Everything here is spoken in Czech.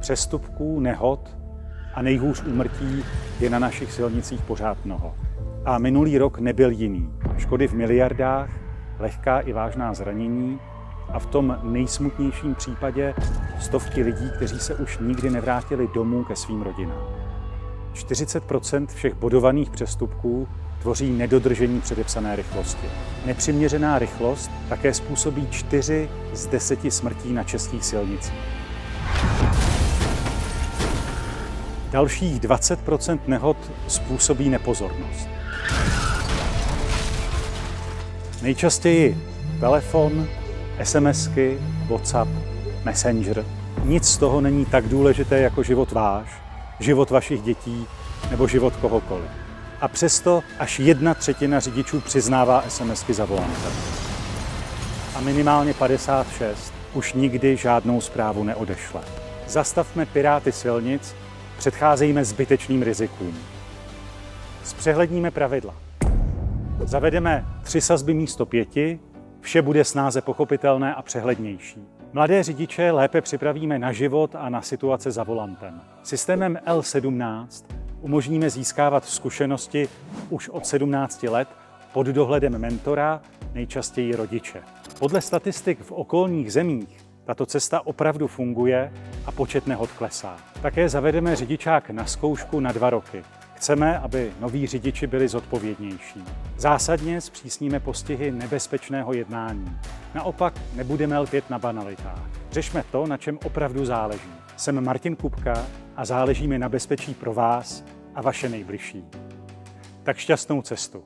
Přestupků, nehod a nejhůř úmrtí je na našich silnicích pořád mnoho. A minulý rok nebyl jiný. Škody v miliardách, lehká i vážná zranění a v tom nejsmutnějším případě stovky lidí, kteří se už nikdy nevrátili domů ke svým rodinám. 40% všech bodovaných přestupků tvoří nedodržení předepsané rychlosti. Nepřiměřená rychlost také způsobí 4 z 10 smrtí na českých silnicích. Dalších 20% nehod způsobí nepozornost. Nejčastěji telefon, SMSky, WhatsApp, Messenger. Nic z toho není tak důležité jako život váš, život vašich dětí nebo život kohokoliv. A přesto až 1/3 řidičů přiznává SMSky za volantem. A minimálně 56 už nikdy žádnou zprávu neodešle. Zastavme piráty silnic, předcházejme zbytečným rizikům. Zpřehledníme pravidla. Zavedeme 3 sazby místo 5, vše bude snáze pochopitelné a přehlednější. Mladé řidiče lépe připravíme na život a na situace za volantem. Systémem L17 umožníme získávat zkušenosti už od 17 let pod dohledem mentora, nejčastěji rodiče. Podle statistik v okolních zemích tato cesta opravdu funguje a počet nehod klesá. Také zavedeme řidičák na zkoušku na 2 roky. Chceme, aby noví řidiči byli zodpovědnější. Zásadně zpřísníme postihy nebezpečného jednání. Naopak nebudeme lpět na banalitách. Řešme to, na čem opravdu záleží. Jsem Martin Kupka a záleží mi na bezpečí pro vás a vaše nejbližší. Tak šťastnou cestu.